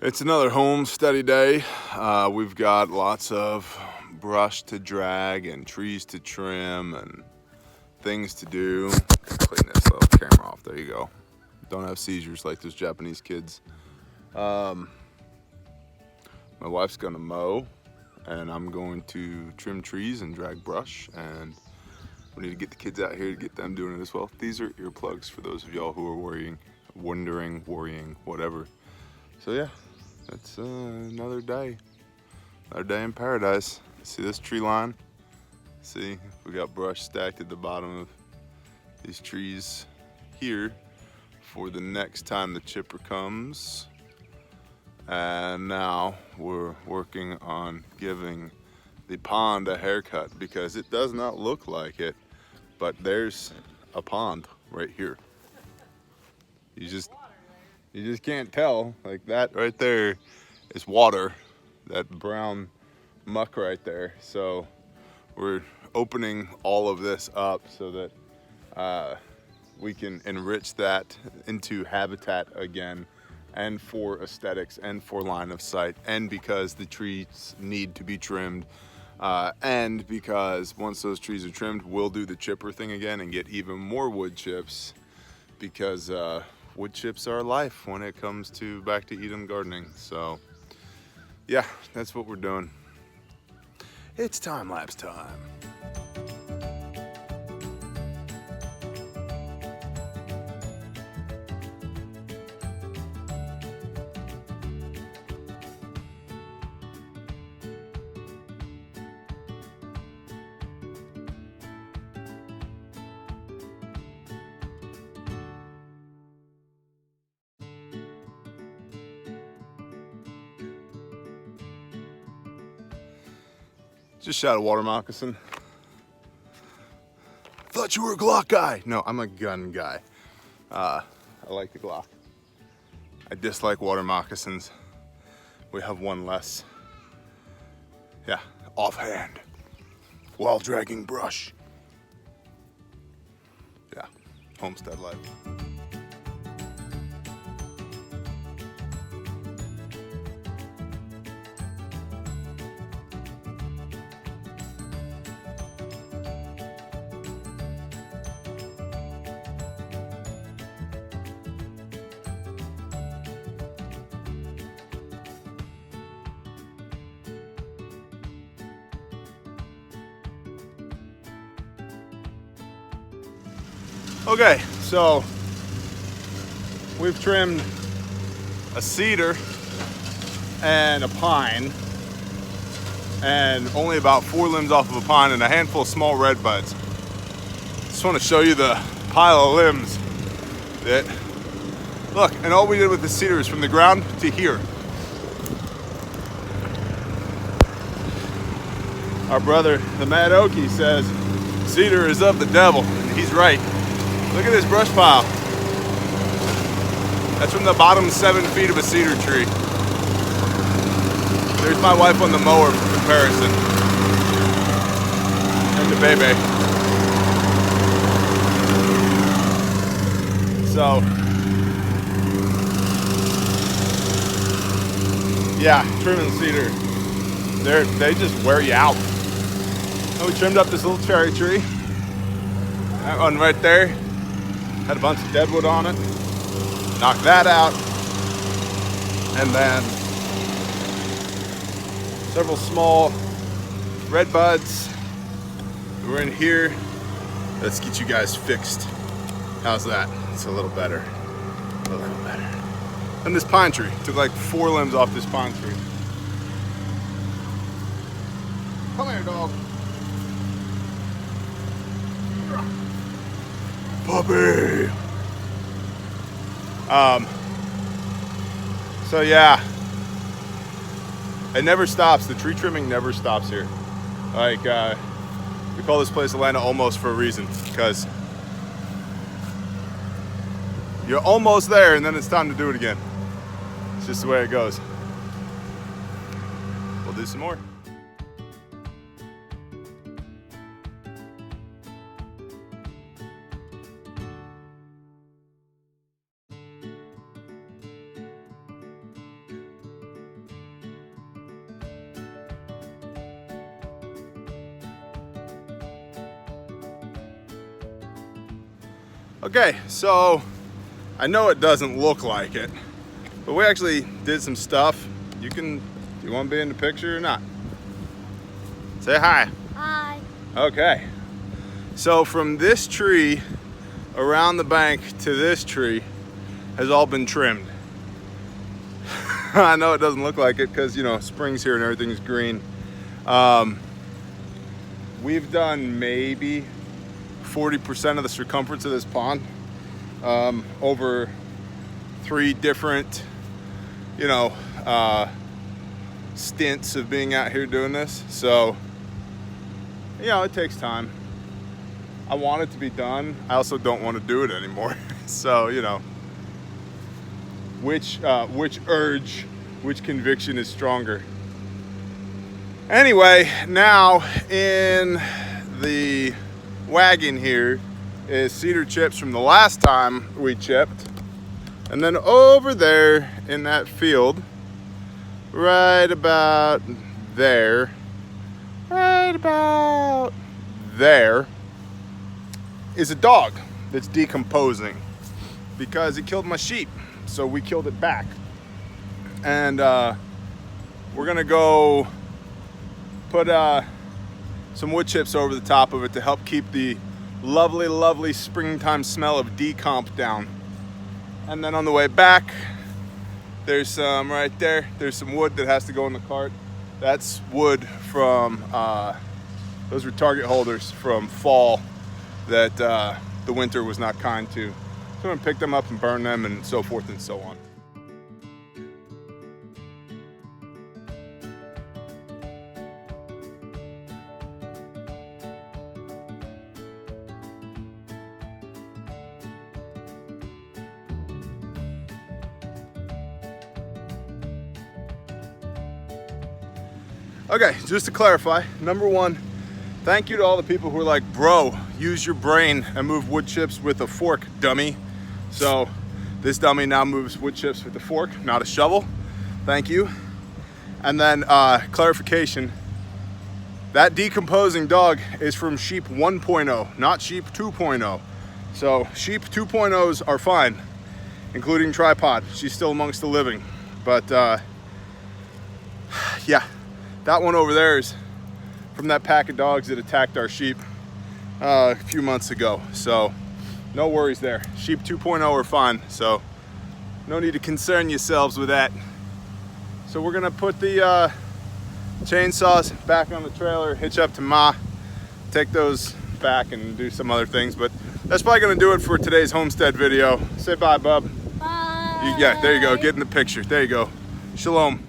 It's another homesteady day. We've got lots of brush to drag and trees to trim and things to do. Clean this little camera off. There you go. Don't have seizures like those Japanese kids. My wife's gonna mow, and I'm going to trim trees and drag brush, and we need to get the kids out here to get them doing it as well. These are earplugs for those of y'all who are worrying, whatever. So yeah, it's another day in paradise. See this tree line? See, we got brush stacked at the bottom of these trees here for the next time the chipper comes. And now we're working on giving the pond a haircut because it does not look like it, but there's a pond right here. You just can't tell. Like that right there is water, that brown muck right there. So we're opening all of this up so that we can enrich that into habitat again, and for aesthetics and for line of sight, and because the trees need to be trimmed, and because once those trees are trimmed, we'll do the chipper thing again and get even more wood chips, because wood chips are life when it comes to back to Eden gardening. So yeah, that's what we're doing. It's time-lapse time. Just shot a water moccasin. Thought you were a Glock guy. No, I'm a gun guy. I like the Glock. I dislike water moccasins. We have one less. Yeah, offhand, while dragging brush. Yeah, homestead life. Okay, so we've trimmed a cedar and a pine, and only about 4 limbs off of a pine and a handful of small red buds. Just want to show you the pile of limbs that, look, and all we did with the cedar is from the ground to here. Our brother, the Mad Okie, says cedar is of the devil, and he's right. Look at this brush pile. That's from the bottom 7 feet of a cedar tree. There's my wife on the mower for comparison. And the baby. So, yeah, trimming cedar. They just wear you out. And we trimmed up this little cherry tree. That one right there had a bunch of deadwood on it. Knocked that out. And then several small red buds. We're in here. Let's get you guys fixed. How's that? It's a little better. A little better. And this pine tree. Took like 4 limbs off this pine tree. Come here, dog. Puppy. So yeah, it never stops. The tree trimming never stops here. Like, we call this place Atlanta Almost for a reason, because you're almost there and then it's time to do it again. It's just the way it goes. We'll do some more. Okay, so I know it doesn't look like it, but we actually did some stuff. Do you want to be in the picture or not? Say hi. Hi. Okay, so from this tree around the bank to this tree has all been trimmed. I know it doesn't look like it because, you know, spring's here and everything's green. We've done maybe 40% of the circumference of this pond over 3 different, you know, stints of being out here doing this. So, you know, it takes time. I want it to be done. I also don't want to do it anymore. So, you know, which conviction is stronger? Anyway, now in the wagon here is cedar chips from the last time we chipped. And then over there in that field, right about there, is a dog that's decomposing because he killed my sheep. So we killed it back. And we're gonna go put some wood chips over the top of it to help keep the lovely, lovely springtime smell of decomp down. And then on the way back, there's some right there. There's some wood that has to go in the cart. That's wood from, those were target holders from fall that the winter was not kind to. So I'm gonna pick them up and burn them and so forth and so on. Okay, just to clarify, number one, thank you to all the people who are like, bro, use your brain and move wood chips with a fork, dummy. So this dummy now moves wood chips with a fork, not a shovel. Thank you. And then clarification, that decomposing dog is from sheep 1.0, not sheep 2.0. So sheep 2.0s are fine, including Tripod. She's still amongst the living. But yeah, that one over there is from that pack of dogs that attacked our sheep a few months ago. So no worries there. Sheep 2.0 are fine, so no need to concern yourselves with that. So we're gonna put the chainsaws back on the trailer, hitch up to Ma, take those back and do some other things, but that's probably gonna do it for today's homestead video. Say bye, bub. Bye. Yeah, there you go, get in the picture. There you go. Shalom.